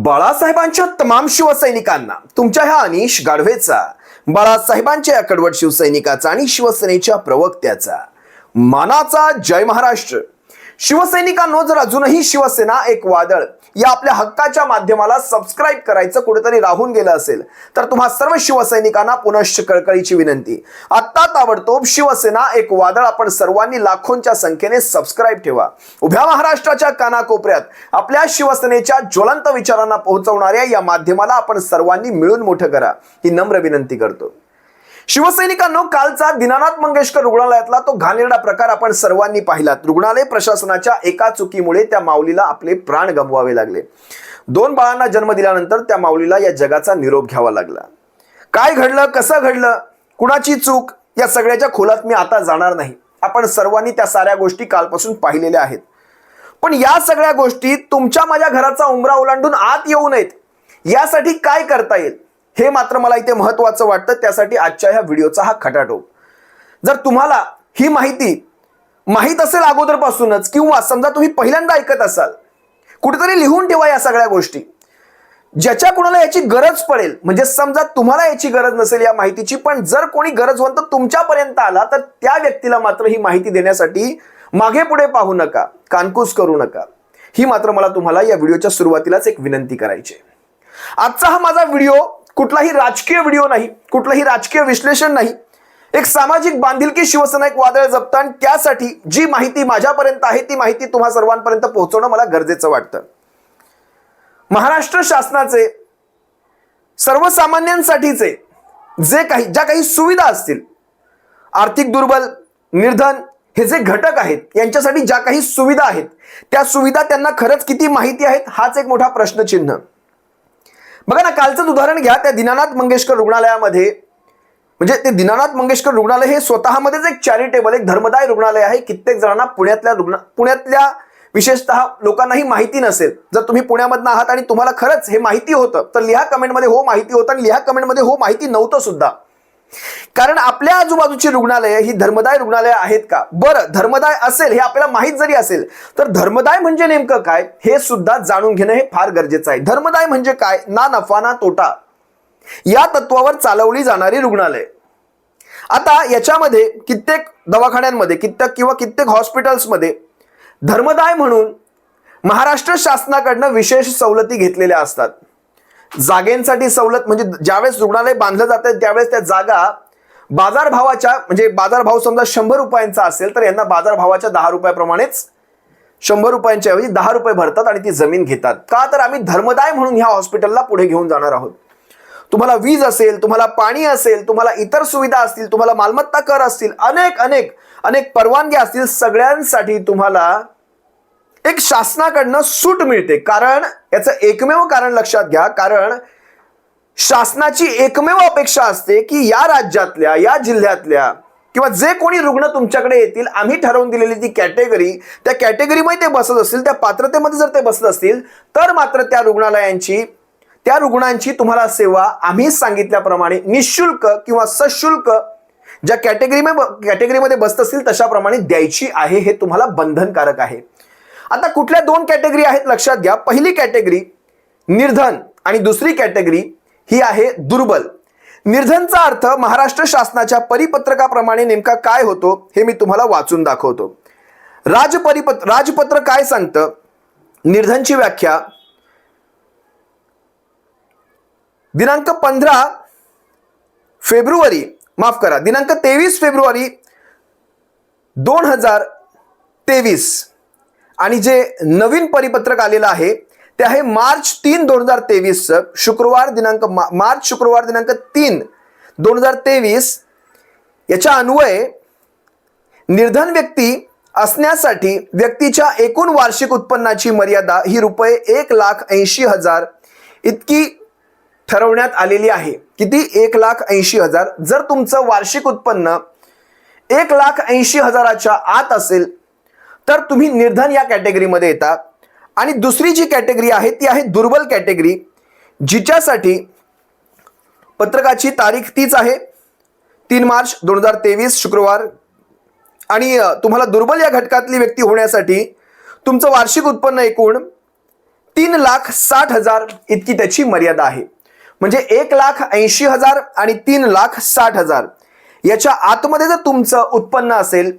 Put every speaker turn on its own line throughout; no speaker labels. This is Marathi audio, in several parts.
बाळासाहेबांच्या तमाम शिवसैनिकांना तुमच्या ह्या अनिश गाढवेचा, बाळासाहेबांच्या या कडवट शिवसैनिकाचा आणि शिवसेनेच्या प्रवक्त्याचा मानाचा जय महाराष्ट्र. शिवसैनिकांनो, जर अजूनही शिवसेना एक वादळ या आपल्या हक्काच्या माध्यमाला सबस्क्राइब करायचं कुठेतरी राहून गेलं असेल तर तुम्हा सर्व शिवसैनिकांना पुनश्च कळकळीची विनंती. आत्ता ताबडतोब शिवसेना एक वादळ आपण सर्वांनी लाखोंच्या संख्येने सबस्क्राइब ठेवा. उभ्या महाराष्ट्राच्या कानाकोपऱ्यात आपल्या शिवसेनेच्या ज्वलंत विचारांना पोहोचवणाऱ्या या माध्यमाला आपण सर्वांनी मिळून मोठं करा ही नम्र विनंती करतो. शिवसैनिकांनो, कालचा दीनानाथ मंगेशकर रुग्णालयातला तो घाणेरडा प्रकार आपण सर्वांनी पाहिलात. रुग्णालय प्रशासनाच्या एका चुकीमुळे त्या माऊलीला आपले प्राण गमवावे लागले. 2 बाळांना जन्म दिल्यानंतर त्या माऊलीला या जगाचा निरोप घ्यावा लागला. काय घडलं, कसं घडलं, कुणाची चूक, या सगळ्याच्या खोलात मी आता जाणार नाही. आपण सर्वांनी त्या साऱ्या गोष्टी कालपासून पाहिलेल्या आहेत. पण या सगळ्या गोष्टी तुमच्या माझ्या घराचा उंबरा ओलांडून आत येऊ नयेत यासाठी काय करता येईल हे मात्र मला इथे महत्त्वाचं वाटतं. त्यासाठी आजच्या ह्या व्हिडिओचा हा खटाटोप. जर तुम्हाला ही माहिती माहीत असेल अगोदरपासूनच किंवा समजा तुम्ही पहिल्यांदा ऐकत असाल, कुठेतरी लिहून ठेवा या सगळ्या गोष्टी. ज्याच्या कुणाला याची गरज पडेल, म्हणजे समजा तुम्हाला याची गरज नसेल या माहितीची, पण जर कोणी गरजवंत तुमच्यापर्यंत आला तर त्या व्यक्तीला मात्र ही माहिती देण्यासाठी मागे पुढे पाहू नका, कानकूस करू नका. ही मात्र मला तुम्हाला या व्हिडिओच्या सुरुवातीलाच एक विनंती करायची. आजचा हा माझा व्हिडिओ कुठलाही राजकीय व्हिडिओ नाही, कुठलंही राजकीय विश्लेषण नाही. एक सामाजिक बांधिलकी शिवसेना एक वादळ जपतं आणि त्यासाठी जी माहिती माझ्यापर्यंत आहे ती माहिती तुम्हा सर्वांपर्यंत पोहोचवणं मला गरजेचं वाटतं. महाराष्ट्र शासनाचे सर्वसामान्यांसाठीचे ज्या काही सुविधा असतील, आर्थिक दुर्बल, निर्धन हे जे घटक आहेत यांच्यासाठी ज्या काही सुविधा आहेत त्या सुविधा त्यांना खरंच किती माहिती आहेत हाच एक मोठा प्रश्नचिन्ह. बघा ना, कालचं उदाहरण घ्या. त्या दीनानाथ मंगेशकर रुग्णालयामध्ये, म्हणजे ते दीनानाथ मंगेशकर रुग्णालय हे स्वतःमध्येच एक चॅरिटेबल, एक धर्मदाय रुग्णालय आहे. कित्येक जणांना पुण्यातल्या विशेषतः लोकांनाही माहिती नसेल. जर तुम्ही पुण्यामधनं आहात आणि तुम्हाला खरंच हे माहिती होतं तर लिहा कमेंटमध्ये हो माहिती होतं, आणि लिहा कमेंटमध्ये हो माहिती नव्हतं सुद्धा. कारण आपल्या आजूबाजूची रुग्णालय ही धर्मदाय रुग्णालय आहेत का? बरं, धर्मदाय असेल हे आपल्याला माहित जरी असेल तर धर्मदाय म्हणजे नेमकं काय हे सुद्धा जाणून घेणं हे फार गरजेचं आहे. धर्मदाय म्हणजे काय? ना नफा ना तोटा या तत्वावर चालवली जाणारी रुग्णालय. आता याच्यामध्ये कित्येक दवाखान्यांमध्ये, कित्येक हॉस्पिटल्समध्ये धर्मदाय म्हणून महाराष्ट्र शासनाकडनं विशेष सवलती घेतलेल्या असतात. जागेंसाठी सवलत, म्हणजे ज्यावेळेस रुग्णालय बांधलं जातं त्यावेळेस त्या जागा बाजारभावाच्या, म्हणजे बाजारभाव समजा 100 रुपयांचा असेल तर यांना बाजारभावाच्या 10 रुपयाप्रमाणेच 100 रुपयांच्या ऐवजी 10 रुपये भरतात आणि ती जमीन घेतात. का? तर आम्ही धर्मदाय म्हणून ह्या हॉस्पिटलला पुढे घेऊन जाणार आहोत. तुम्हाला वीज असेल, तुम्हाला पाणी असेल, तुम्हाला इतर सुविधा असतील, तुम्हाला मालमत्ता कर असतील, अनेक परवानग्या असतील, सगळ्यांसाठी तुम्हाला एक शासनाकडनं सूट मिळते. कारण याचं एकमेव कारण लक्षात घ्या, कारण शासनाची एकमेव अपेक्षा असते की या राज्यातल्या, या जिल्ह्यातल्या किंवा जे कोणी रुग्ण तुमच्याकडे येतील, आम्ही ठरवून दिलेली ती कॅटेगरी, त्या कॅटेगरीमध्ये ते बसत असतील, त्या पात्रतेमध्ये जर ते बसत असतील तर मात्र त्या रुग्णांची तुम्हाला सेवा आम्ही सांगितल्याप्रमाणे निशुल्क किंवा सशुल्क ज्या कॅटेगरीमध्ये बसत असतील तशाप्रमाणे द्यायची आहे. हे तुम्हाला बंधनकारक आहे. आता कुठल्या 2 कॅटेगरी आहेत लक्षात घ्या. पहिली कॅटेगरी निर्धन आणि दुसरी कॅटेगरी ही आहे दुर्बल. निर्धनचा अर्थ महाराष्ट्र शासनाच्या परिपत्रकाप्रमाणे नेमका काय होतो हे मी तुम्हाला वाचून दाखवतो. राजपत्र काय सांगतं? निर्धनची व्याख्या दिनांक 23 फेब्रुवारी 2023 आणि जे नवीन परिपत्रक आलेलं आहे ते आहे मार्च 3, 2023 शुक्रवार दिनांक 3, 2023. याच्या अन्वये निर्धन व्यक्ती असण्यासाठी व्यक्तीच्या एकूण वार्षिक उत्पन्नाची मर्यादा ही रुपये 1,80,000 इतकी ठरवण्यात आलेली आहे. किती? 1,80,000. जर तुमचं वार्षिक उत्पन्न 1,80,000च्या आत असेल तर तुम्ही निर्धन या कॅटेगरीमध्ये येता. आणि दुसरी जी कॅटेगरी आहे ती आहे दुर्बल कॅटेगरी, जिच्यासाठी पत्रकाची तारीख तीच आहे 3 मार्च 2023 शुक्रवार. आणि तुम्हाला दुर्बल या घटकातली व्यक्ती होण्यासाठी तुमचं वार्षिक उत्पन्न एकूण 3,60,000 इतकी त्याची मर्यादा आहे. म्हणजे 1,80,000 आणि 3,60,000 याच्या आतमध्ये जर तुमचं उत्पन्न असेल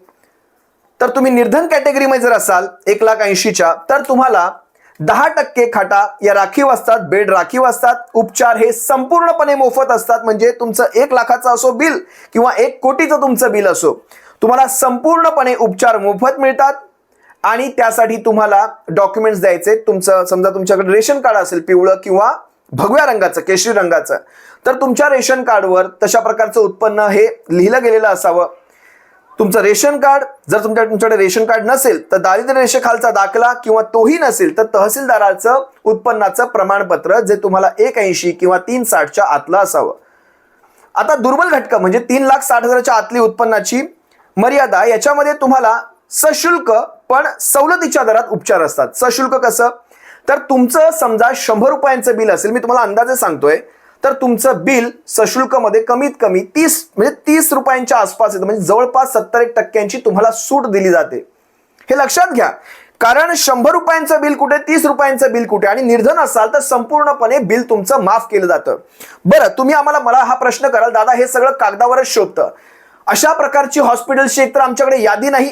तर तुम्ही निर्धन कॅटेगरीमध्ये जर असाल 1,80,000च्या, तर तुम्हाला 10% खाटा या राखीव असतात, बेड राखीव असतात, उपचार हे संपूर्णपणे मोफत असतात. म्हणजे तुमचं 1,00,000चं असो बिल किंवा 1 कोटीचं तुमचं बिल असो, तुम्हाला संपूर्णपणे उपचार मोफत मिळतात. आणि त्यासाठी तुम्हाला डॉक्युमेंट्स द्यायचे. तुमचं समजा तुमच्याकडे रेशन कार्ड असेल पिवळं किंवा भगव्या रंगाचं, केशरी रंगाचं, तर तुमच्या रेशन कार्डवर तशा प्रकारचं उत्पन्न हे लिहिलं गेलेलं असावं. तुमचं रेशन कार्ड जर तुमच्याकडे रेशन कार्ड नसेल तर दारिद्र्य रेषेखालचा दाखला किंवा तोही नसेल तर तहसीलदाराचं उत्पन्नाचं प्रमाणपत्र जे तुम्हाला 1,80 किंवा 3,60च्या आतलं असावं. आता दुर्बल घटक म्हणजे 3,60,000च्या आतली उत्पन्नाची मर्यादा, याच्यामध्ये तुम्हाला सशुल्क पण सवलतीच्या दरात उपचार असतात. सशुल्क कसं, तर तुमचं समजा 100 रुपयांचं बिल असेल, मी तुम्हाला अंदाजे सांगतोय, तर तुमचं बिल सशुल्क मध्ये कमीत कमी 30 रुपयांच्या आसपास येतं. म्हणजे जवळपास 70% तुम्हाला सूट दिली जाते. हे लक्षात घ्या, कारण 100 रुपयांचं बिल कुठे, 30 रुपयांचं बिल कुठे, आणि निर्धन असाल तर संपूर्णपणे बिल तुमचं माफ केलं जातं. बरं, तुम्ही मला हा प्रश्न कराल, दादा हे सगळं कागदावरच शोधतं, अशा प्रकारची हॉस्पिटलची एकतर आमच्याकडे यादी नाही.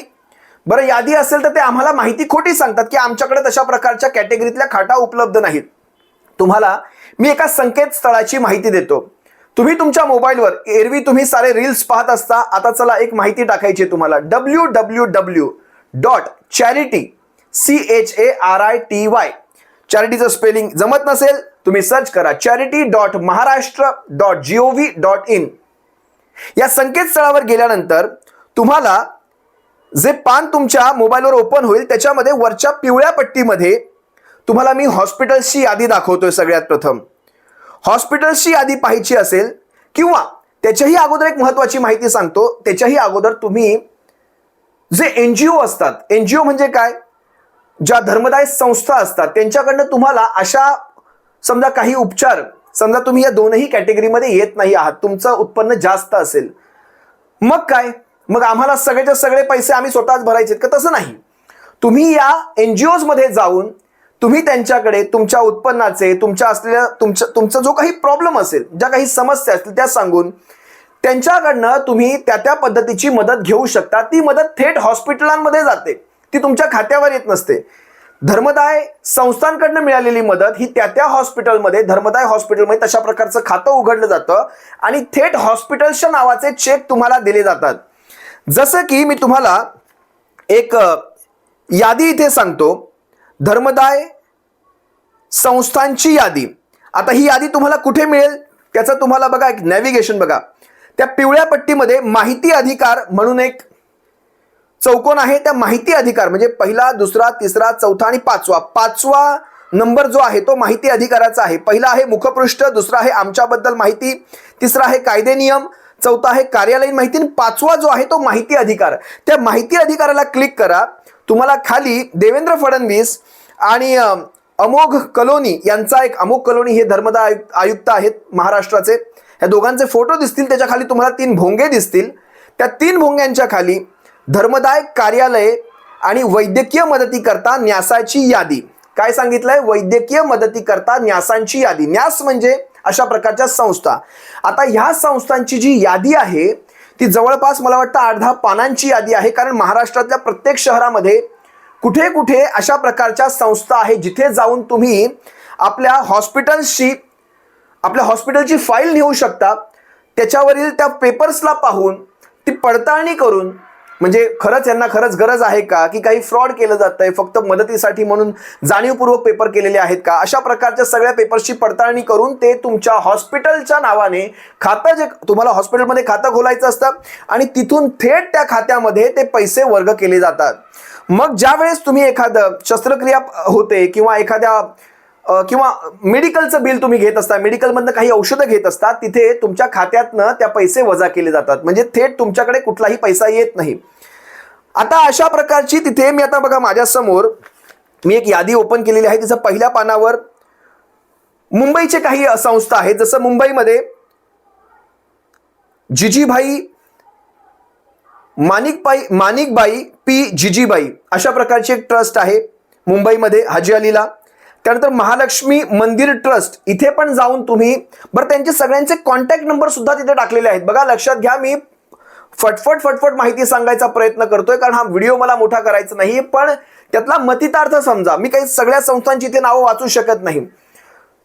बरं, यादी असेल तर ते आम्हाला माहिती खोटी सांगतात की आमच्याकडे तशा प्रकारच्या कॅटेगरीतल्या खाटा उपलब्ध नाहीत. तुम्हाला मी एका संकेतस्थळाची माहिती देतो. तुम्ही तुमच्या मोबाईलवर एरवी तुम्ही सारे रील्स पाहत असता, आता चला एक माहिती टाकायची तुम्हाला. www.charity CHARITY, चॅरिटीचं स्पेलिंग जमत नसेल तुम्ही सर्च करा charity.maharashtra.gov.in. या संकेतस्थळावर गेल्यानंतर तुम्हाला जे पान तुमच्या मोबाईलवर ओपन होईल त्याच्यामध्ये वरच्या पिवळ्या पट्टीमध्ये तुम्हाला मी हॉस्पिटल्सची यादी दाखवतोय. सगळ्यात प्रथम हॉस्पिटल्सची यादी पाहायची असेल किंवा त्याच्याही अगोदर एक महत्वाची माहिती सांगतो. त्याच्याही अगोदर तुम्ही जे NGO असतात, NGO म्हणजे काय, ज्या धर्मदाय संस्था असतात, त्यांच्याकडनं तुम्हाला अशा समजा काही उपचार, समजा तुम्ही या दोनही कॅटेगरीमध्ये येत नाही आहात, तुमचं उत्पन्न जास्त असेल, मग काय, मग आम्हाला सगळेच्या सगळे पैसे आम्ही स्वतःच भरायचे का? तसं नाही. तुम्ही या NGOs मध्ये जाऊन तुम्ही त्यांच्याकडे तुमच्या उत्पन्नाचे, तुमच्या असलेल्या तुमचा जो काही प्रॉब्लेम असेल, ज्या काही समस्या असतील त्या सांगून त्यांच्याकडनं तुम्ही त्या पद्धतीची मदत घेऊ शकता. ती मदत थेट हॉस्पिटलांमध्ये जाते, ती तुमच्या खात्यावर येत नसते. धर्मदाय संस्थांकडनं मिळालेली मदत ही त्या हॉस्पिटलमध्ये, धर्मदाय हॉस्पिटलमध्ये तशा प्रकारचं खातं उघडलं जातं आणि थेट हॉस्पिटलच्या नावाचे चेक तुम्हाला दिले जातात. जसं की मी तुम्हाला एक यादी इथे सांगतो, धर्मदाय संस्थांची यादी. आता ही यादी तुम्हाला कुठे मिळेल त्याचं तुम्हाला बघा एक नॅव्हिगेशन बघा. त्या पिवळ्या पट्टीमध्ये माहिती अधिकार म्हणून एक चौकोन आहे. त्या माहिती अधिकार म्हणजे पहिला, दुसरा, तिसरा, चौथा आणि पाचवा नंबर जो आहे तो माहिती अधिकाराचा आहे. पहिला आहे मुखपृष्ठ, दुसरा आहे आमच्याबद्दल माहिती, तिसरा आहे कायदे नियम, चौथा आहे कार्यालयीन माहिती, आणि पाचवा जो आहे तो माहिती अधिकार. त्या माहिती अधिकाराला क्लिक करा. तुम्हाला खाली देवेंद्र फडणवीस आणि अमोघ कलोनी यांचा एक, अमोघ कलोनी हे धर्मदाय आयुक्त आहेत महाराष्ट्राचे, या दोघांचे फोटो दिसतील. त्याच्या खाली तुम्हाला 3 भोंगे दिसतील. त्या 3 भोंग्यांच्या खाली धर्मदाय कार्यालय आणि वैद्यकीय मदतीकरता न्यासाची यादी. काय सांगितलंय? वैद्यकीय मदतीकरता न्यासांची यादी. न्यास म्हणजे अशा प्रकारच्या संस्था. आता ह्या संस्थांची जी यादी आहे ती जवळपास मला वाटतं 8-10 पानांची यादी आहे. कारण महाराष्ट्रातल्या प्रत्येक शहरामध्ये कुठे कुठे अशा प्रकारच्या संस्था आहेत जिथे जाऊन तुम्ही आपल्या हॉस्पिटलची फाईल नेऊ शकता. त्याच्यावरील त्या पेपर्सला पाहून ती पडताळणी करून, म्हणजे खरंच यांना खरंच गरज आहे का, की काही फ्रॉड केलं जातंय, फक्त मदतीसाठी म्हणून जाणीवपूर्वक पेपर केलेले आहेत का, अशा प्रकारच्या सगळ्या पेपर्सची पडताळणी करून ते तुमच्या हॉस्पिटलच्या नावाने खातं, जे तुम्हाला हॉस्पिटलमध्ये खातं खोलायचं असतं आणि तिथून थेट त्या खात्यामध्ये ते पैसे वर्ग केले जातात. मग ज्या वेळेस तुम्ही एखादं शस्त्रक्रिया होते किंवा मेडिकलचं बिल तुम्ही घेत असता, मेडिकलमधनं काही औषधं घेत असतात, तिथे तुमच्या खात्यातनं त्या पैसे वजा केले जातात. म्हणजे थेट तुमच्याकडे कुठलाही पैसा येत नाही. आता अशा प्रकारची तिथे मी आता बघा माझ्या समोर मी एक यादी ओपन केलेली आहे. तिचं पहिल्या पानावर मुंबईचे काही संस्था आहेत. जसं मुंबईमध्ये जिजीबाई माणिकबाई पी जिजीबाई अशा प्रकारची एक ट्रस्ट आहे मुंबईमध्ये हाजी अलीला. त्यानंतर महालक्ष्मी मंदिर ट्रस्ट, इथे पण जाऊन तुम्ही बरं त्यांचे सगळ्यांचे कॉन्टॅक्ट नंबर सुद्धा तिथे टाकलेले आहेत. बघा लक्षात घ्या, मी फटफट माहिती सांगायचा प्रयत्न करतोय कारण हा व्हिडिओ मला मोठा करायचा नाही, पण त्यातला मतितार्थ समजा. मी काही सगळ्या संस्थांची इथे नावं वाचू शकत नाही,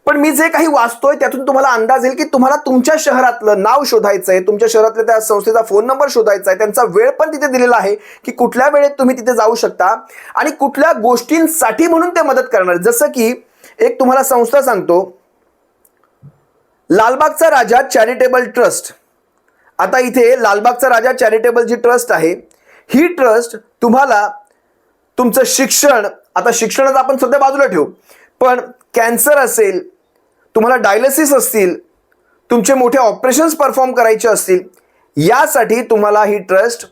पण मी जे काही वाचतोय त्यातून तुम्हाला अंदाज येईल की तुम्हाला तुमच्या शहरातलं नाव शोधायचं आहे, तुमच्या शहरातल्या त्या संस्थेचा फोन नंबर शोधायचा आहे, त्यांचा वेळ पण तिथे दिलेला आहे की कुठल्या वेळेत तुम्ही तिथे जाऊ शकता आणि कुठल्या गोष्टींसाठी म्हणून ते मदत करणार. जसं की एक तुम्हाला संस्था सांगतो, लालबागचा राजा चॅरिटेबल ट्रस्ट. आता इथे लालबागचा राजा चॅरिटेबल जी ट्रस्ट आहे, ही ट्रस्ट तुम्हाला तुमचं शिक्षण, आता शिक्षणाचं आपण सध्या बाजूला ठेवू, पण कॅन्सर असेल, तुम्हाला डायलिसिस असतील, तुमचे मोठे ऑपरेशन्स परफॉर्म करायचे असतील, यासाठी तुम्हाला ही ट्रस्ट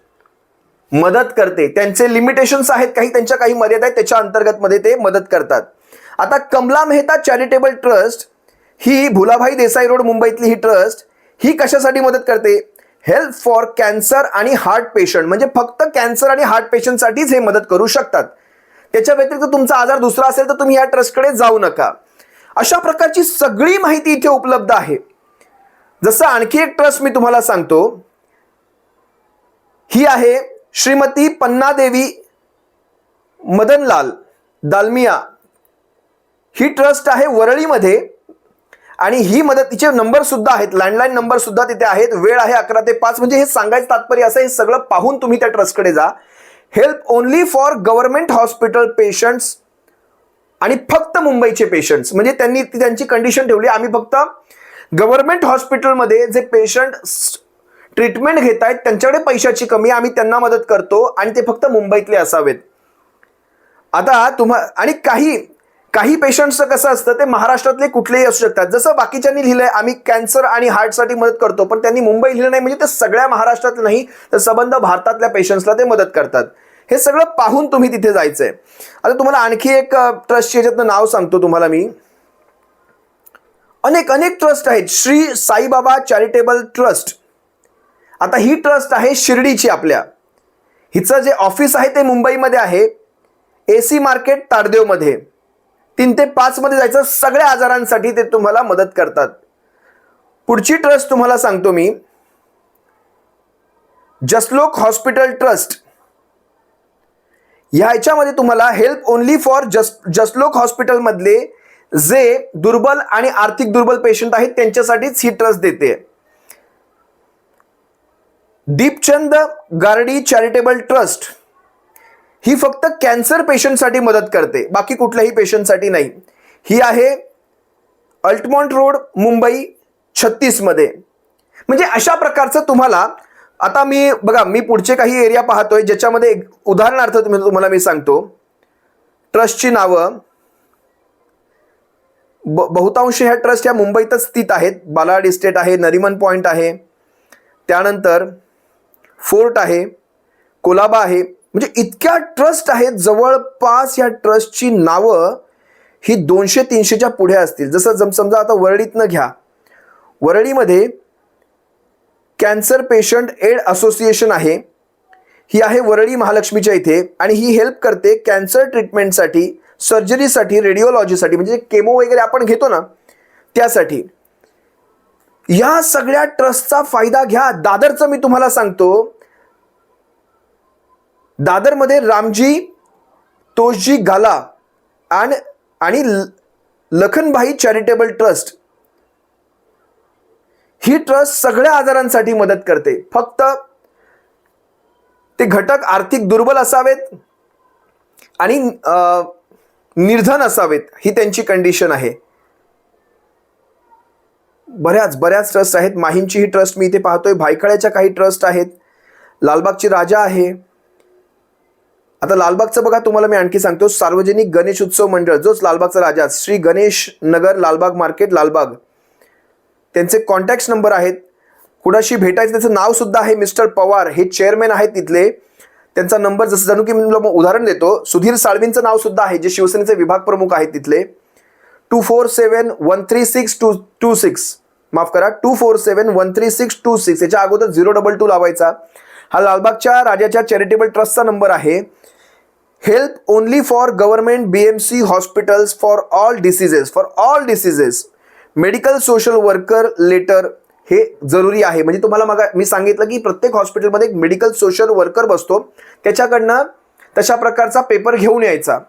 मदत करते. त्यांचे लिमिटेशन्स आहेत, त्यांच्या काही मर्यादा आहेत, त्याच्या अंतर्गत मध्ये ते मदत करतात. आता कमला मेहता चॅरिटेबल ट्रस्ट ही भुलाभाई देसाई रोड मुंबईतली ही ट्रस्ट, ही कशासाठी मदत करते? हेल्प फॉर कॅन्सर आणि हार्ट पेशंट, म्हणजे फक्त कॅन्सर आणि हार्ट पेशंटसाठीच हे मदत करू शकतात. त्याच्या व्यतिरिक्त तुमचा आजार दुसरा असेल तर तुम्ही या ट्रस्टकडे जाऊ नका. अशा प्रकारची सगळी माहिती इथे उपलब्ध आहे. जसं आणखी एक ट्रस्ट मी तुम्हाला सांगतो, ही आहे श्रीमती पन्नादेवी मदनलाल दालमिया. ही ट्रस्ट आहे वरळीमध्ये आणि ही मदतीचे नंबर सुद्धा आहेत, लँडलाईन नंबर सुद्धा तिथे आहेत. वेळ आहे 11 ते 5. म्हणजे हे सांगायचं तात्पर्य असं, हे सगळं पाहून तुम्ही त्या ट्रस्टकडे जा. Help only for government hospital patients आणि फक्त मुंबईचे पेशंट्स. म्हणजे त्यांनी त्यांची कंडिशन ठेवली, आम्ही फक्त गव्हर्नमेंट हॉस्पिटलमध्ये जे पेशंट ट्रीटमेंट घेत आहेत त्यांच्याकडे पैशाची कमी, आम्ही त्यांना मदत करतो आणि ते फक्त मुंबईतले असावेत. आता आणि काही पेशंट्सचं कसं असतं, ते महाराष्ट्रातले कुठलेही असू शकतात. जसं बाकीच्यांनी लिहिलंय आम्ही कॅन्सर आणि हार्टसाठी मदत करतो, पण त्यांनी मुंबई लिहिलं नाही, म्हणजे ते सगळ्या महाराष्ट्रातले नाही, तर संबंध भारतातल्या पेशंट्सला ते मदत करतात. हे सगळं पाहून तुम्ही तिथे जायचंय. आता तुम्हाला आणखी एक ट्रस्टचे याच्यातनं नाव सांगतो तुम्हाला मी. अनेक ट्रस्ट आहेत. Shri Saibaba charitable trust. आता ही ट्रस्ट आहे शिर्डीची आपल्या. हिचं जे ऑफिस आहे ते मुंबईमध्ये आहे, AC मार्केट ताडदेवमध्ये. 3 ते 5 मध्ये जायचं. सगळ्या आजारांसाठी ते तुम्हाला मदत करतात. पुढची ट्रस्ट तुम्हाला सांगतो मी, जसलोक हॉस्पिटल ट्रस्ट. ह्याच्यामध्ये तुम्हाला help only for Jaslok hospital मधले जे दुर्बल आणि आर्थिक दुर्बल पेशंट आहेत त्यांच्यासाठीच ही ट्रस्ट देते. दीपचंद गार्डी चॅरिटेबल ट्रस्ट ही फक्त कॅन्सर पेशंटसाठी मदत करते, बाकी कुठल्याही पेशंटसाठी नाही. ही आहे अल्टमॉन्ट रोड मुंबई 36 मध्ये. म्हणजे अशा प्रकारचं तुम्हाला, आता मी पुढचे काही एरिया पाहतोय ज्याच्यामध्ये उदाहरणार्थ तुम्हाला मी सांगतो, ट्रस्टची नावं बहुतांश ह्या ट्रस्ट ह्या मुंबईतच स्थित आहेत. बालाड इस्टेट आहे, नरिमन पॉइंट आहे, त्यानंतर फोर्ट आहे, कोलाबा आहे. म्हणजे इतक्या ट्रस्ट आहेत. जवळपास या ट्रस्टची नावं ही 200-300च्या पुढे असतील. जसं समजा आता वरळीतनं घ्या, वरळीमध्ये कॅन्सर पेशंट एड असोसिएशन आहे. ही आहे वरळी महालक्ष्मीच्या इथे आणि ही हेल्प करते कॅन्सर ट्रीटमेंटसाठी, सर्जरीसाठी, रेडिओलॉजीसाठी, म्हणजे केमो वगैरे आपण घेतो ना त्यासाठी. या सगळ्या ट्रस्टचा फायदा घ्या. दादरचं मी तुम्हाला सांगतो, दादरमध्ये रामजी तोषजी गाला आणि लखनभाई चॅरिटेबल ट्रस्ट. ही ट्रस्ट सगळ्या आजारांसाठी मदत करते. फक्त ते घटक आर्थिक दुर्बल असावेत आणि निर्धन असावेत, ही त्यांची कंडिशन आहे. बऱ्याच ट्रस्ट आहेत. माहीमची ही ट्रस्ट मी इथे पाहतोय, भायखळ्याच्या काही ट्रस्ट आहेत, लालबागची राजा आहे. आता लालबागचं बघा, तुम्हाला मी आणखी सांगतो, सार्वजनिक गणेश उत्सव मंडळ, जोच लालबागचा राजा, श्री गणेश नगर, लालबाग मार्केट, लालबाग. त्यांचे कॉन्टॅक्ट नंबर आहेत. कुणाशी भेटायचं त्याचं नाव सुद्धा आहे, मिस्टर पवार, हे चेअरमॅन आहेत तिथले. त्यांचा नंबर जसं जणू की मी उदाहरण देतो, सुधीर साळवींचं नाव सुद्धा आहे, जे शिवसेनेचे विभाग प्रमुख आहेत तिथले. 2471362226, माफ करा, 2471362226. याच्या अगोदर 022 लावायचा. हा लालबागच्या राजाच्या चॅरिटेबल ट्रस्टचा नंबर आहे. Help only for government BMC hospitals for all diseases medical social worker letter हे जरुरी आहे. म्हणजे तुम्हाला मी सांगितलं की प्रत्येक हॉस्पिटलमध्ये एक मेडिकल सोशल वर्कर बसतो, त्याच्याकडनं तशा प्रकारचा पेपर घेऊन यायचा.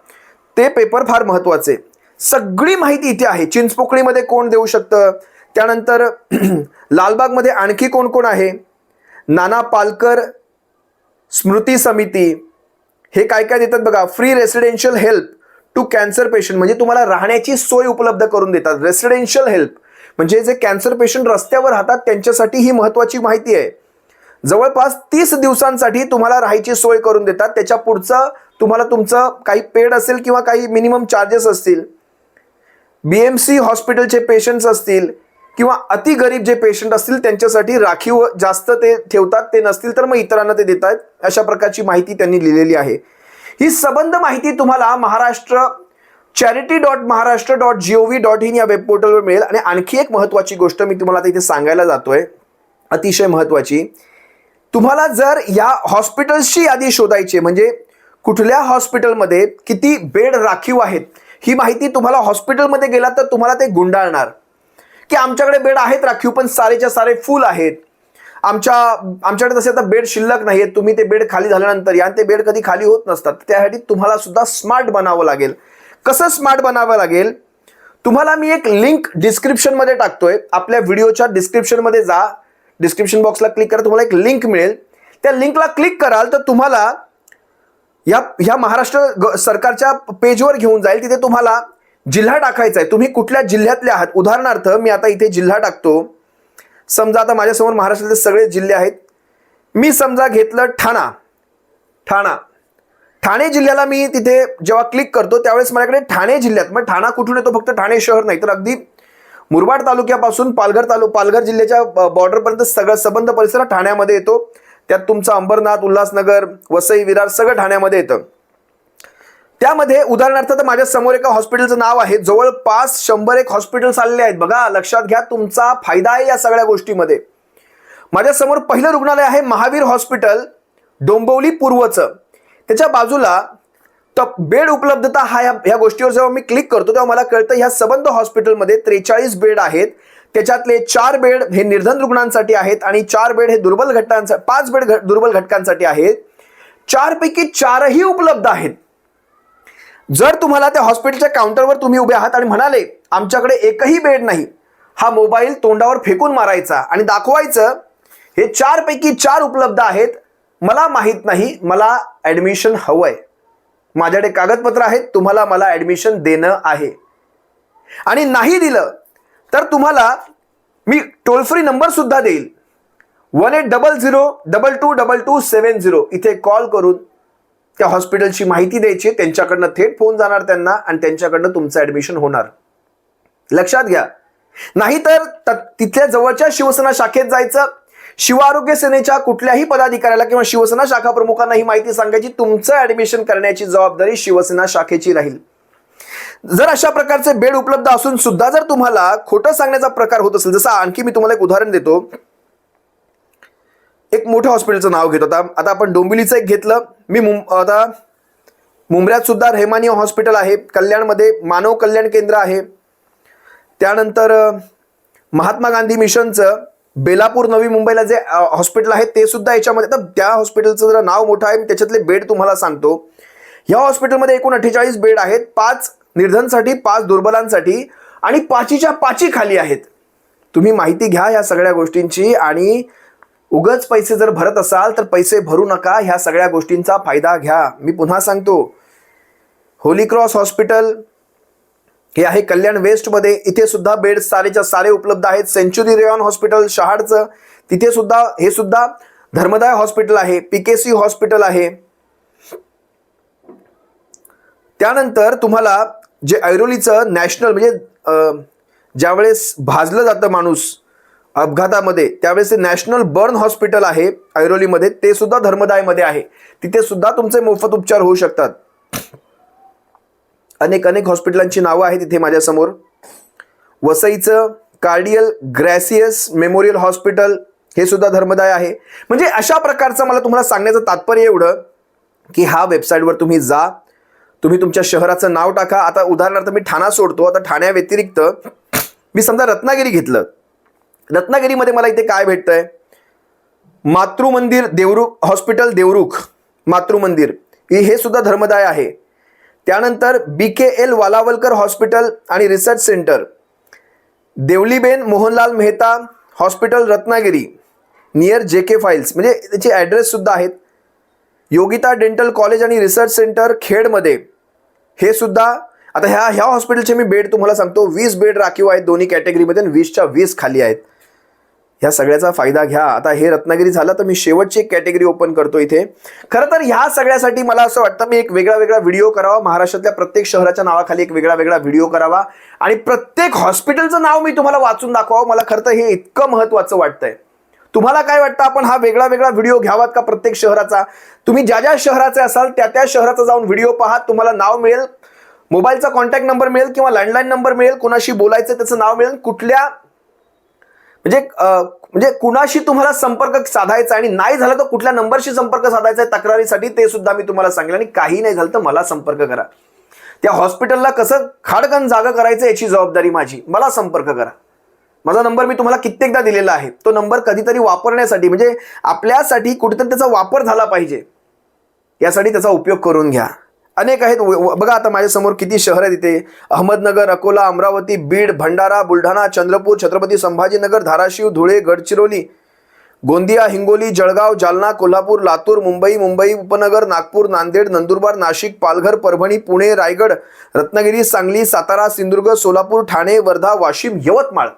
ते पेपर फार महत्वाचे. सगळी माहिती इथे आहे. चिंचपोकळीमध्ये कोण देऊ शकतं, त्यानंतर लालबागमध्ये आणखी कोण कोण आहे, नाना पालकर स्मृती समिती, हे काय काय देतात बघा. Free residential help to cancer patient, म्हणजे तुम्हाला राहण्याची सोय उपलब्ध करून देतात. रेसिडेन्शियल हेल्प म्हणजे जे कॅन्सर पेशंट रस्त्यावर राहतात त्यांच्यासाठी ही महत्वाची माहिती आहे. जवळपास 30 दिवसांसाठी तुम्हाला राहायची सोय करून देतात. त्याच्या पुढचं तुम्हाला तुमचं काही पेड असेल किंवा काही मिनिमम चार्जेस असतील. BMC हॉस्पिटलचे पेशंट्स असतील किंवा अति गरीब जे पेशंट असतील त्यांच्यासाठी राखीव जास्त ते ठेवतात, ते नसतील तर मग इतरांना ते देतात. अशा प्रकारची माहिती त्यांनी लिहिलेली आहे. ही सबंध माहिती तुम्हाला charity.maharashtra.gov.in या वेब पोर्टलवर मिळेल. आणि आणखी एक महत्वाची गोष्ट मी तुम्हाला आता इथे सांगायला जातोय, अतिशय महत्वाची. तुम्हाला जर या हॉस्पिटल्सची यादी शोधायची, म्हणजे कुठल्या हॉस्पिटलमध्ये किती बेड राखीव आहेत, ही माहिती तुम्हाला हॉस्पिटलमध्ये गेला तर तुम्हाला ते गुंडाळणार की आमच्याकडे बेड आहेत राखीव पण सारेच्या सारे फुल आहेत, आमच्याकडे तसे आता बेड शिल्लक नाही आहेत, तुम्ही ते बेड खाली झाल्यानंतर या, ते बेड कधी खाली होत नसतात. त्यासाठी तुम्हाला सुद्धा स्मार्ट बनावं लागेल. कसं स्मार्ट बनावं लागेल, तुम्हाला मी एक लिंक डिस्क्रिप्शनमध्ये टाकतोय. आपल्या व्हिडिओच्या डिस्क्रिप्शनमध्ये जा, डिस्क्रिप्शन बॉक्सला क्लिक करा, तुम्हाला एक लिंक मिळेल. त्या लिंकला क्लिक कराल तर तुम्हाला ह्या महाराष्ट्र सरकारच्या पेजवर घेऊन जाईल. तिथे तुम्हाला जिल्हा टाकायचा आहे, तुम्ही कुठल्या जिल्ह्यातले आहात. उदाहरणार्थ मी आता इथे जिल्हा टाकतो. समजा आता माझ्यासमोर महाराष्ट्रातले सगळे जिल्हे आहेत. मी समजा घेतलं ठाणे जिल्ह्याला मी तिथे जेव्हा क्लिक करतो त्यावेळेस माझ्याकडे ठाणे जिल्ह्यात, मग ठाणा कुठून येतो, फक्त ठाणे शहर नाही तर अगदी मुरबाड तालुक्यापासून पालघर जिल्ह्याच्या बॉर्डरपर्यंत सगळं सबंध परिसर ठाण्यामध्ये येतो. त्यात तुमचं अंबरनाथ, उल्हासनगर, वसई, विरार सगळं ठाण्यामध्ये येतं. त्यामध्ये उदाहरणार्थ तर माझ्या समोर एका हॉस्पिटलचं नाव आहे. जवळपास 101 हॉस्पिटल्स आलेले आहेत. बघा, लक्षात घ्या, तुमचा फायदा आहे या सगळ्या गोष्टीमध्ये. माझ्या समोर पहिलं रुग्णालय आहे महावीर हॉस्पिटल डोंबिवली पूर्वचं. त्याच्या बाजूला बेड उपलब्धता ह्या गोष्टीवर जेव्हा मी क्लिक करतो तेव्हा मला कळतं ह्या सबंध हॉस्पिटलमध्ये 43 बेड आहेत. त्याच्यातले 4 बेड हे निर्धन रुग्णांसाठी आहेत आणि 4 बेड हे दुर्बल घटकांसाठी, 5 बेड दुर्बल घटकांसाठी आहेत. 4 पैकी 4ही उपलब्ध आहेत. जर तुम्हाला त्या हॉस्पिटलच्या काउंटरवर तुम्ही उभे आहात आणि म्हणाले आमच्याकडे एकही बेड नाही, हा मोबाईल तोंडावर फेकून मारायचा आणि दाखवायचं हे 4 पैकी 4 उपलब्ध आहेत, मला माहित नाही, मला ऍडमिशन हवंय, माझ्याकडे कागदपत्र आहेत, तुम्हाला मला ऍडमिशन देणं आहे. आणि नाही दिलं तर तुम्हाला मी टोल फ्री नंबर सुद्धा देईल, 1800-222270. इथे कॉल करून त्या हॉस्पिटलची माहिती द्यायची, त्यांच्याकडनं थेट फोन जाणार त्यांना आणि त्यांच्याकडनं तुमचं ऍडमिशन होणार. लक्षात घ्या. नाहीतर तिथल्या जवळच्या शिवसेना शाखेत जायचं, शिव आरोग्य सेनेच्या कुठल्याही पदाधिकाऱ्याला किंवा शिवसेना शाखा प्रमुखांना ही माहिती सांगायची, तुमचं ऍडमिशन करण्याची जबाबदारी शिवसेना शाखेची राहील. जर अशा प्रकारचे बेड उपलब्ध असून सुद्धा जर तुम्हाला खोटं सांगण्याचा प्रकार होत असेल, जसं आणखी मी तुम्हाला एक उदाहरण देतो. एक मोठ्या हॉस्पिटलचं नाव घेतो. आता आपण डोंबिवलीचं एक घेतलं. मी आता मुंब्र्यात सुद्धा रेहमानिया हॉस्पिटल आहे, कल्याणमध्ये मानव कल्याण केंद्र आहे, त्यानंतर महात्मा गांधी मिशनचं बेलापूर नवी मुंबईला जे हॉस्पिटल आहे ते सुद्धा याच्यामध्ये. तर त्या हॉस्पिटलचं जरा नाव मोठं आहे, मी त्याच्यातले बेड तुम्हाला सांगतो. या हॉस्पिटलमध्ये एकूण 48 बेड आहेत, 5 निर्धनसाठी, 5 दुर्बलांसाठी आणि 5च्या 5 खाली आहेत. तुम्ही माहिती घ्या या सगळ्या गोष्टींची आणि उगाच पैसे जर भरत असाल तर पैसे भरू नका, ह्या सगळ्या गोष्टींचा फायदा घ्या. मी पुन्हा सांगतो, होली क्रॉस हॉस्पिटल हे आहे कल्याण वेस्टमध्ये, इथे सुद्धा बेड सारेच्या सारे उपलब्ध आहेत. सेंच्युरी रेयॉन हॉस्पिटल शहाडचं, तिथे सुद्धा हे सुद्धा धर्मदाय हॉस्पिटल आहे. PKC हॉस्पिटल आहे. त्यानंतर तुम्हाला जे ऐरोलीचं नॅशनल, म्हणजे ज्यावेळेस भाजलं जातं माणूस अपघातामध्ये त्यावेळेस ते नॅशनल बर्न हॉस्पिटल आहे ऐरोलीमध्ये, ते सुद्धा धर्मदायमध्ये आहे. तिथे सुद्धा तुमचे मोफत उपचार होऊ शकतात. अनेक हॉस्पिटलांची नावं आहेत इथे माझ्यासमोर. वसईचं कार्डियल ग्रॅसियस मेमोरियल हॉस्पिटल हे सुद्धा धर्मदाय आहे. म्हणजे अशा प्रकारचं मला तुम्हाला सांगण्याचं तात्पर्य एवढं की हा वेबसाईटवर तुम्ही जा, तुम्ही तुमच्या शहराचं नाव टाका. आता उदाहरणार्थ मी ठाणा सोडतो, आता ठाण्या व्यतिरिक्त मी समजा रत्नागिरी घेतलं. रत्नागिरीमध्ये मला इथे काय भेटतंय? मातृमंदिर देवरुख हॉस्पिटल, देवरुख मातृमंदिर, हे सुद्धा धर्मदाय आहे. त्यानंतर BKL वालावलकर हॉस्पिटल आणि research centre, Devaliben Mohanlal Mehta hospital Ratnagiri near JK files, म्हणजे त्याचे ॲड्रेस सुद्धा आहेत. योगिता डेंटल कॉलेज आणि रिसर्च सेंटर खेडमध्ये, हे सुद्धा. आता ह्या हॉस्पिटलचे मी बेड तुम्हाला सांगतो, 20 बेड राखीव आहेत दोन्ही कॅटेगरीमध्ये आणि 20च्या 20 खाली आहेत. ह्या सगळ्याचा फायदा घ्या. आता हे रत्नागिरी झालं, तर मी शेवटची एक कॅटेगरी ओपन करतो इथे. खरं तर ह्या सगळ्यासाठी मला असं वाटतं मी एक वेगळा व्हिडिओ करावा. महाराष्ट्रातल्या प्रत्येक शहराच्या नावाखाली एक वेगळा व्हिडिओ करावा आणि प्रत्येक हॉस्पिटलचं नाव मी तुम्हाला वाचून दाखवावं. मला खरं तर हे इतकं महत्त्वाचं वाटतंय. तुम्हाला काय वाटतं, आपण हा वेगळा व्हिडिओ घ्यावात का प्रत्येक शहराचा? तुम्ही ज्या शहराचे असाल त्या शहराचा जाऊन व्हिडिओ पहा. तुम्हाला नाव मिळेल, मोबाईलचा कॉन्टॅक्ट नंबर मिळेल किंवा लँडलाईन नंबर मिळेल, कुणाशी बोलायचं त्याचं नाव मिळेल, कुठल्या म्हणजे कुणाशी तुम्हाला संपर्क साधायचा आणि नाही झालं तर कुठल्या नंबरशी संपर्क साधायचा आहे तक्रारीसाठी, ते सुद्धा मी तुम्हाला सांगेल. आणि काही नाही झालं तर मला संपर्क करा. त्या हॉस्पिटलला कसं खाडकन जागा करायचं याची जबाबदारी माझी. मला संपर्क करा. माझा नंबर मी तुम्हाला कित्येकदा दिलेला आहे. तो नंबर कधीतरी वापरण्यासाठी, म्हणजे आपल्यासाठी कुठेतरी त्याचा वापर झाला पाहिजे, यासाठी त्याचा उपयोग करून घ्या. अनेक आहेत बघा. आता माझ्यासमोर किती शहर आहेत इथे: अहमदनगर, अकोला, अमरावती, बीड, भंडारा, बुलढाणा, चंद्रपूर, छत्रपती संभाजीनगर, धाराशिव, धुळे, गडचिरोली, गोंदिया, हिंगोली, जळगाव, जालना, कोल्हापूर, लातूर, मुंबई उपनगर, नागपूर, नांदेड, नंदुरबार, नाशिक, पालघर, परभणी, पुणे, रायगड, रत्नागिरी, सांगली, सातारा, सिंधुदुर्ग, सोलापूर, ठाणे, वर्धा, वाशिम, यवतमाळ,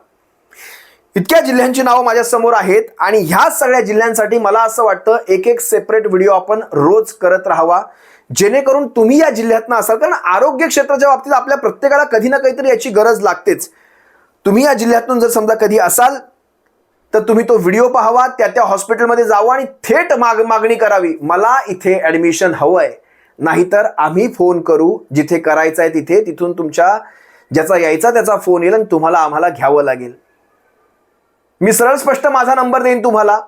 इतक्या जिल्ह्यांची नावं माझ्या समोर आहेत. आणि ह्या सगळ्या जिल्ह्यांसाठी मला असं वाटतं एक सेपरेट व्हिडिओ आपण रोज करत राहावा, जेणेकरून तुम्ही या जिल्ह्यातनं असाल. कारण आरोग्य क्षेत्राच्या बाबतीत आपल्या प्रत्येकाला कधी ना काहीतरी याची गरज लागतेच. तुम्ही या जिल्ह्यातून जर समजा कधी असाल तर तुम्ही तो व्हिडिओ पाहावा, त्या हॉस्पिटलमध्ये जावं आणि थेट मागणी करावी, मला इथे ॲडमिशन हवंय. नाहीतर आम्ही फोन करू जिथे करायचं आहे तिथे, तिथून तुमच्या ज्याचा यायचा त्याचा फोन येईल आणि तुम्हाला आम्हाला घ्यावं लागेल. मी सरळ स्पष्ट माझा नंबर देईन तुम्हाला.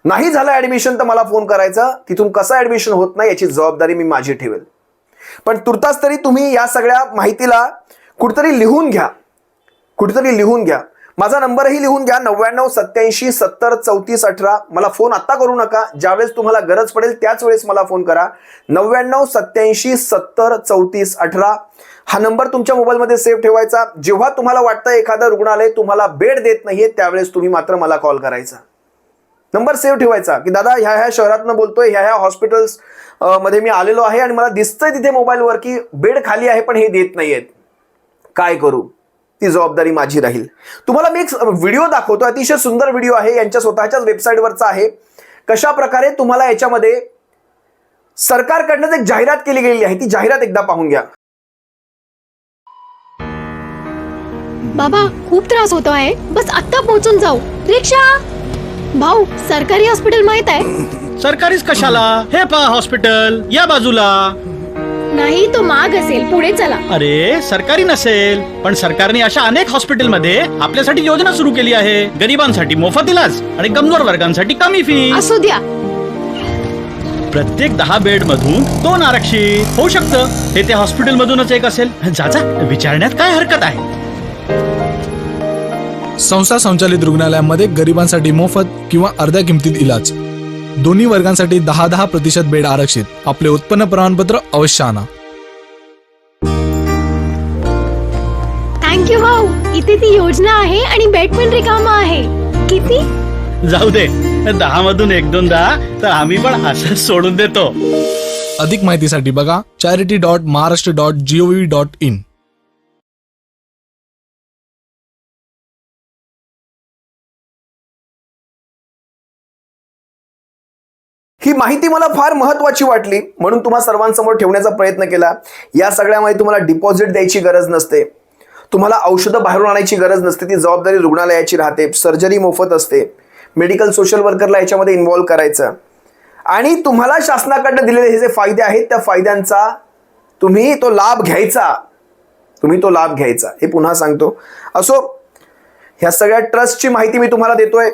नाही झालं ॲडमिशन तर मला फोन करायचा. तिथून कसं ॲडमिशन होत नाही याची जबाबदारी मी माझी ठेवेल. पण तुर्तास तरी तुम्ही या सगळ्या माहितीला कुठेतरी लिहून घ्या. माझा नंबरही लिहून घ्या, 99 87 70 34 18. मला फोन आत्ता करू नका, ज्यावेळेस तुम्हाला गरज पडेल त्याच वेळेस मला फोन करा. 99 87 70 34 18 हा नंबर तुमच्या मोबाईलमध्ये सेव्ह ठेवायचा. जेव्हा तुम्हाला वाटतं एखादं रुग्णालय तुम्हाला बेड देत नाहीये त्यावेळेस तुम्ही मात्र मला कॉल करायचा. नंबर सेव्ह ठेवायचा की दादा ह्या शहरातनं बोलतोय, ह्या हॉस्पिटल्स मध्ये मी आलेलो आहे आणि मला दिसतंय तिथे मोबाईलवर की बेड खाली आहे पण हे देत नाहीयेत, काय करू? ती जबाबदारी माझी राहील. तुम्हाला मी एक व्हिडिओ दाखवतो, अतिशय सुंदर व्हिडिओ आहे, यांच्या स्वतःच्याच वेबसाईटवरचा आहे. कशा प्रकारे तुम्हाला याच्यामध्ये सरकारकडनं एक जाहिरात केली गेलेली आहे, ती जाहिरात एकदा पाहून घ्या.
बाबा खूप त्रास होतो आहे, बस आत्ता पोहोचून जाऊ. रिक्षा भाऊ, सरकारी हॉस्पिटल माहित आहे?
सरकारीच कशाला, हे पहा हॉस्पिटल या बाजूला.
नाही तो माग असेल, पुढे चला.
अरे सरकारी नसेल, पण सरकारने अशा अनेक हॉस्पिटलमध्ये आपल्यासाठी योजना सुरू केली आहे. गरिबांसाठी मोफत इलाज आणि कमजोर वर्गांसाठी कमी फी.
असू द्या.
प्रत्येक 10 बेड मधून 2 आरक्षित होऊ शकतं. हे त्या हॉस्पिटल मधूनच एक असेल. जा विचारण्यात काय हरकत आहे.
संस्था संचालित रुग्णालयामध्ये गरिबांसाठी मोफत किंवा अर्ध्या किमतीत इलाज. दोन्ही वर्गांसाठी 10% बेड आरक्षित. आपले उत्पन्न प्रमाणपत्र अवश्य आणा.
थँक्यू भाऊ. इथे ती योजना आहे आणि बेड पण रिकामा आहे. किती?
जाऊ दे, 10 मधून 1-2 तर आम्ही पण असंच सोडून देतो.
अधिक माहितीसाठी बघा charity.maharashtra.gov.in.
ही माहिती मला फार महत्वाची वाटली म्हणून तुम्हा सर्वांसमोर ठेवण्याचा प्रयत्न केला. या सगळ्यामध्ये तुम्हाला डिपॉझिट द्यायची गरज नसते, तुम्हाला औषधं बाहेरून आणायची गरज नसते, ती जबाबदारी रुग्णालयाची राहते. सर्जरी मोफत असते, मेडिकल सोशल वर्करला याच्यामध्ये इन्व्हॉल्व करायचं आणि तुम्हाला शासनाकडनं दिलेले हे जे फायदे आहेत त्या फायद्यांचा तुम्ही तो लाभ घ्यायचा. हे पुन्हा सांगतो. असो, ह्या सगळ्या ट्रस्टची माहिती मी तुम्हाला देतोय.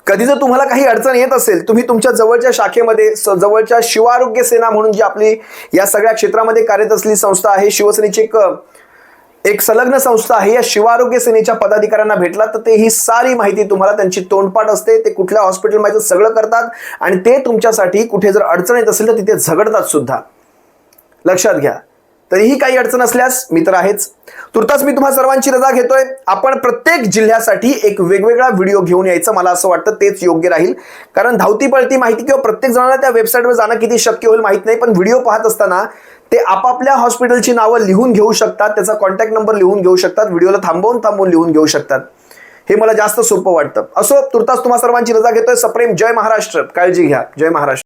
कधी जर तुम्हाला काही अडचण येत असेल, तुम्ही तुमच्या जवळच्या शाखेमध्ये जवळच्या शिवारोग्य सेना म्हणून जी आपली या सगळ्या क्षेत्रामध्ये कार्यरत असलेली संस्था आहे, शिवसेनेची एक संलग्न संस्था आहे, या शिवारोग्य सेनेच्या पदाधिकाऱ्यांना भेटला तर ते ही सारी माहिती तुम्हाला, त्यांची तोंडपाठ असते, ते कुठल्या हॉस्पिटलमध्ये सगळं करतात आणि ते तुमच्यासाठी कुठे जर अडचण येत असेल तर तिथे झगडतात सुद्धा. लक्षात घ्या. तरीही काही अडचण असल्यास मी तर आहेच. तुर्तास मी तुम्हा सर्वांची रजा घेतोय. आपण प्रत्येक जिल्ह्यासाठी एक वेगवेगळा व्हिडिओ घेऊन यायचं, मला असं वाटतं तेच योग्य राहील. कारण धावती पळती माहिती किंवा प्रत्येक जणाला त्या वेबसाईटवर जाणं किती शक्य होईल माहित नाही, पण व्हिडिओ पाहत असताना ते आपापल्या हॉस्पिटलची नावं लिहून घेऊ शकतात, त्याचा कॉन्टॅक्ट नंबर लिहून घेऊ शकतात, व्हिडिओला थांबवून लिहून घेऊ शकतात. हे मला जास्त सोपं वाटतं. असो, तुर्तास तुम्हा सर्वांची रजा घेतोय. सप्रेम जय महाराष्ट्र. काळजी घ्या. जय महाराष्ट्र.